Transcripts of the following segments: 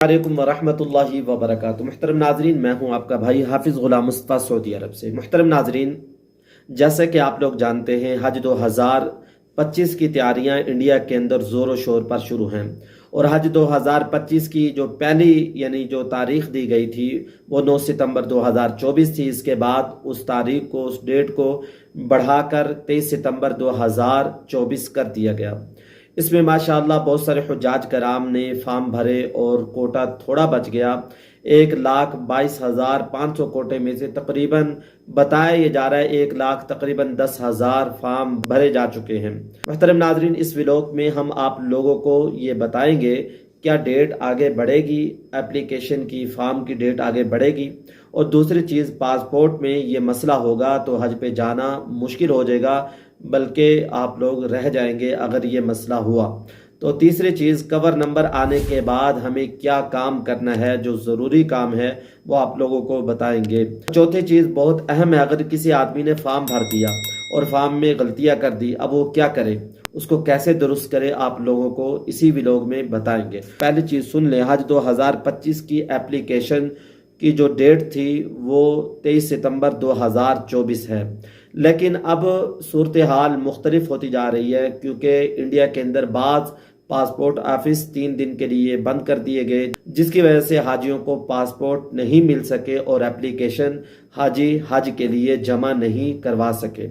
वालेकुम वरहमतुल्लाहि वबरकातुहू। मुहतरम नाजरीन, मैं हूं आपका भाई हाफिज़ गुलाम मुस्तफ़ा सऊदी अरब से। मुहतरम नाजरीन, जैसे कि आप लोग जानते हैं, हज 2025 की तैयारियां इंडिया के अंदर ज़ोर शोर पर शुरू हैं और हज 2025 की जो पहली यानी जो तारीख दी गई थी वो 9 सितंबर 2024 थी। इसके बाद उस तारीख को, उस डेट को बढ़ाकर 23 सितंबर 2024 कर दिया गया। इसमें माशाअल्लाह बहुत सारे हुज्जाज कराम ने फार्म भरे और कोटा थोड़ा बच गया। 1,22,500 कोटे में से तकरीबन बताया ये जा रहा है 1,00,000 तकरीबन 10,000 फार्म भरे जा चुके हैं। मुहतरम नाजरीन, इस व्लॉग में हम आप लोगों को ये बताएंगे क्या डेट आगे बढ़ेगी, एप्लीकेशन की फार्म की डेट आगे बढ़ेगी। और दूसरी चीज़, पासपोर्ट में ये मसला होगा तो हज पे जाना मुश्किल हो जाएगा, बल्कि आप लोग रह जाएंगे अगर ये मसला हुआ। तो तीसरी चीज़, कवर नंबर आने के बाद हमें क्या काम करना है, जो ज़रूरी काम है वो आप लोगों को बताएंगे। चौथी चीज़ बहुत अहम है, अगर किसी आदमी ने फार्म भर दिया और फार्म में गलतियां कर दी, अब वो क्या करे, उसको कैसे दुरुस्त करे, आप लोगों को इसी व्लॉग में बताएंगे। पहली चीज़ सुन लें, हज 2025 की एप्लीकेशन की जो डेट थी वो 23 सितंबर 2024 है, लेकिन अब सूरत हाल मुख्तलिफ होती जा रही है क्योंकि इंडिया के अंदर बाज़ पासपोर्ट ऑफिस 3 दिन के लिए बंद कर दिए गए, जिसकी वजह से हाजियों को पासपोर्ट नहीं मिल सके और एप्लीकेशन हाजी हज के लिए जमा नहीं करवा सके।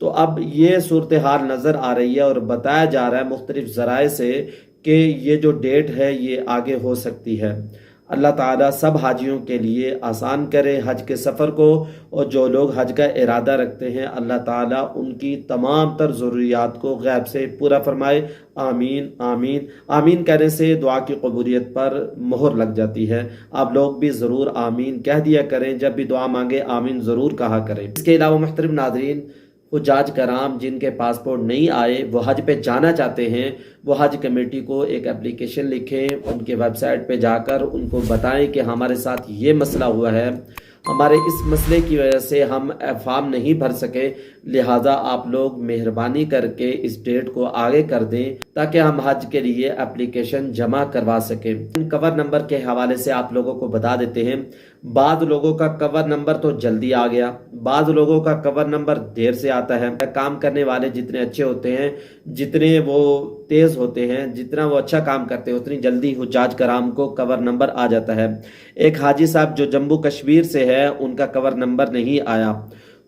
तो अब ये सूरत हाल नज़र आ रही है और बताया जा रहा है मुख्तलिफ ज़राए से कि ये जो डेट है ये आगे हो सकती है। अल्लाह ताला सब हाजियों के लिए आसान करे हज के सफ़र को, और जो लोग हज का इरादा रखते हैं अल्लाह ताला उनकी तमाम तर ज़रूरियात को गैब से पूरा फरमाए। आमीन आमीन आमीन कहने से दुआ की कबूलियत पर मोहर लग जाती है। आप लोग भी ज़रूर आमीन कह दिया करें, जब भी दुआ मांगे आमीन ज़रूर कहा करें। इसके अलावा मुहतरम नाज़रीन, हुज्जाज कराम जिनके पासपोर्ट नहीं आए वो हज पे जाना चाहते हैं, वो हज कमेटी को एक एप्लीकेशन लिखें, उनके वेबसाइट पे जाकर उनको बताएं कि हमारे साथ ये मसला हुआ है, हमारे इस मसले की वजह से हम फॉर्म नहीं भर सके, लिहाजा आप लोग मेहरबानी करके इस डेट को आगे कर दें ताकि हम हज के लिए एप्लीकेशन जमा करवा सकें। कवर नंबर के हवाले से आप लोगों को बता देते हैं, बाद लोगों का कवर नंबर तो जल्दी आ गया, बाद लोगों का कवर नंबर देर से आता है। काम करने वाले जितने अच्छे होते हैं, जितने वो तेज़ होते हैं, जितना वो अच्छा काम करते हैं, उतनी जल्दी हुज्जाज कराम को कवर नंबर आ जाता है। एक हाजी साहब जो जम्मू कश्मीर से है, उनका कवर नंबर नहीं आया,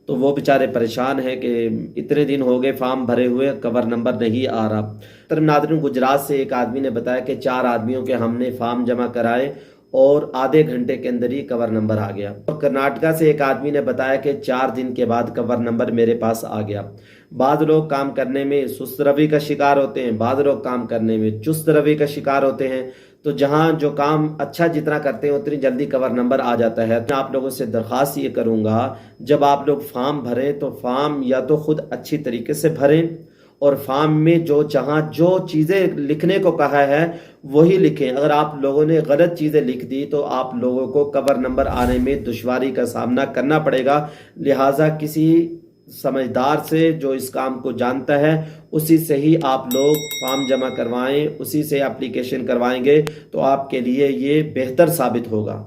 तो वो बेचारे परेशान हैं कि इतने दिन हो गए फार्म भरे हुए, कवर नंबर नहीं आ रहा। तरह नाज़रीन, गुजरात से एक आदमी ने बताया कि 4 आदमियों के हमने फार्म जमा कराए और आधे घंटे के अंदर ही कवर नंबर आ गया। और कर्नाटका से एक आदमी ने बताया कि 4 दिन के बाद कवर नंबर मेरे पास आ गया। बाद लोग काम करने में सुस्त रवि का शिकार होते हैं, बाद लोग काम करने में चुस्त रवि का शिकार होते हैं। तो जहां जो काम अच्छा जितना करते हैं उतनी जल्दी कवर नंबर आ जाता है। मैं आप लोगों से दरख्वास्त ये करूंगा, जब आप लोग फॉर्म भरें तो फॉर्म या तो खुद अच्छी तरीके से भरें और फॉर्म में जहां जो चीज़ें लिखने को कहा है वही लिखें। अगर आप लोगों ने गलत चीज़ें लिख दी तो आप लोगों को कवर नंबर आने में दुश्वारी का सामना करना पड़ेगा। लिहाजा किसी समझदार से जो इस काम को जानता है उसी से ही आप लोग फॉर्म जमा करवाएं, उसी से एप्लीकेशन करवाएंगे तो आपके लिए ये बेहतर साबित होगा।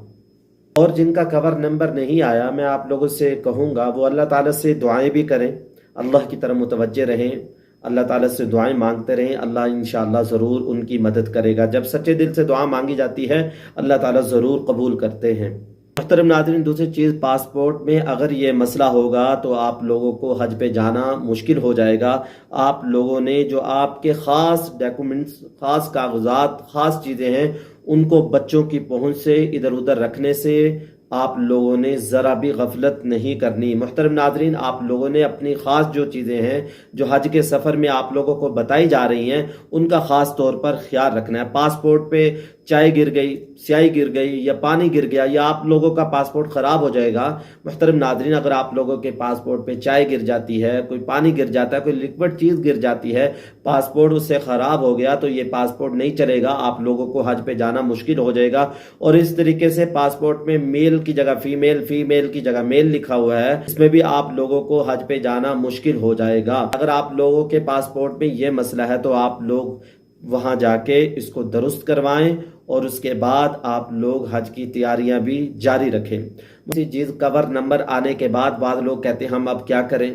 और जिनका कवर नंबर नहीं आया, मैं आप लोगों से कहूँगा वो अल्लाह ताला से दुआएं भी करें, अल्लाह की तरफ मुतवज्जे रहें, अल्लाह ताला से दुआएं मांगते रहें। अल्लाह इंशाअल्लाह ज़रूर उनकी मदद करेगा। जब सच्चे दिल से दुआ मांगी जाती है अल्लाह ताला ज़रूर कबूल करते हैं। मुहतरम नाज़रीन, दूसरी चीज़, पासपोर्ट में अगर ये मसला होगा तो आप लोगों को हज पे जाना मुश्किल हो जाएगा। आप लोगों ने जो आपके ख़ास डॉक्यूमेंट्स, ख़ास कागजात, ख़ास चीज़ें हैं, उनको बच्चों की पहुंच से इधर उधर रखने से आप लोगों ने ज़रा भी गफलत नहीं करनी। मुहतरम नाज़रीन, आप लोगों ने अपनी ख़ास जो चीज़ें हैं जो हज के सफ़र में आप लोगों को बताई जा रही हैं उनका ख़ास तौर पर ख्याल रखना है। पासपोर्ट पे चाय गिर गई, स्याही गिर गई या पानी गिर गया या आप लोगों का पासपोर्ट ख़राब हो जाएगा। मुहतरम नाज़रीन, अगर आप लोगों के पासपोर्ट पे चाय गिर जाती है, कोई पानी गिर जाता है, कोई लिक्विड चीज़ गिर जाती है, पासपोर्ट उससे ख़राब हो गया तो ये पासपोर्ट नहीं चलेगा, आप लोगों को हज पे जाना मुश्किल हो जाएगा। और इस तरीके से पासपोर्ट में मेल की जगह फीमेल, फीमेल की जगह मेल लिखा हुआ है, इसमें भी आप लोगों को हज पे जाना मुश्किल हो जाएगा। अगर आप लोगों के पासपोर्ट में ये मसला है तो आप लोग वहां जाके इसको दुरुस्त करवाएं اور اس کے بعد آپ لوگ حج کی تیاریاں بھی جاری رکھیں۔ اسی چیز کور نمبر آنے کے بعد بعض لوگ کہتے ہیں ہم اب کیا کریں؟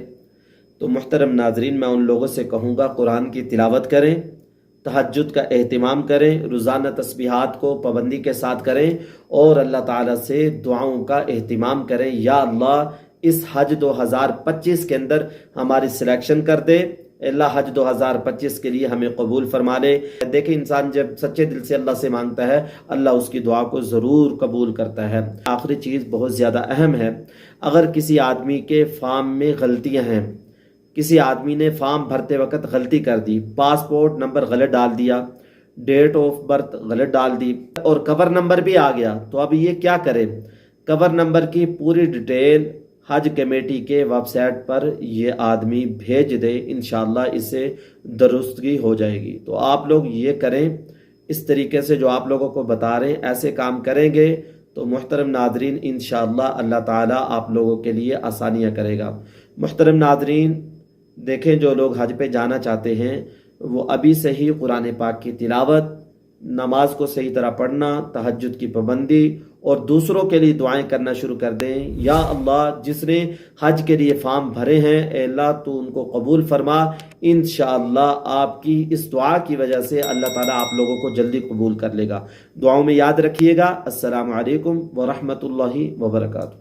تو محترم ناظرین، میں ان لوگوں سے کہوں گا قرآن کی تلاوت کریں، تہجد کا اہتمام کریں، روزانہ تسبیحات کو پابندی کے ساتھ کریں اور اللہ تعالیٰ سے دعاؤں کا اہتمام کریں، یا اللہ اس حج 2025 کے اندر ہماری سلیکشن کر دے، اللہ حج 2025 کے لیے ہمیں قبول فرما لے۔ دیکھیں انسان جب سچے دل سے اللہ سے مانگتا ہے، اللہ اس کی دعا کو ضرور قبول کرتا ہے۔ آخری چیز بہت زیادہ اہم ہے، اگر کسی آدمی کے فارم میں غلطیاں ہیں، کسی آدمی نے فارم بھرتے وقت غلطی کر دی، پاسپورٹ نمبر غلط ڈال دیا، ڈیٹ آف برتھ غلط ڈال دی اور کور نمبر بھی آ گیا، تو اب یہ کیا کرے؟ کور نمبر کی پوری ڈیٹیل حج کمیٹی کے ویب سائٹ پر یہ آدمی بھیج دے، انشاءاللہ اسے درستگی ہو جائے گی۔ تو آپ لوگ یہ کریں، اس طریقے سے جو آپ لوگوں کو بتا رہے ہیں ایسے کام کریں گے تو محترم ناظرین انشاءاللہ اللہ تعالیٰ آپ لوگوں کے لیے آسانیاں کرے گا۔ محترم ناظرین دیکھیں، جو لوگ حج پہ جانا چاہتے ہیں وہ ابھی سے ہی قرآن پاک کی تلاوت، نماز کو صحیح طرح پڑھنا، تہجد کی پابندی اور دوسروں کے لیے دعائیں کرنا شروع کر دیں۔ یا اللہ جس نے حج کے لیے فارم بھرے ہیں، اے اللہ تو ان کو قبول فرما، انشاءاللہ آپ کی اس دعا کی وجہ سے اللہ تعالیٰ آپ لوگوں کو جلدی قبول کر لے گا۔ دعاؤں میں یاد رکھیے گا۔ السلام علیکم ورحمۃ اللہ وبرکاتہ۔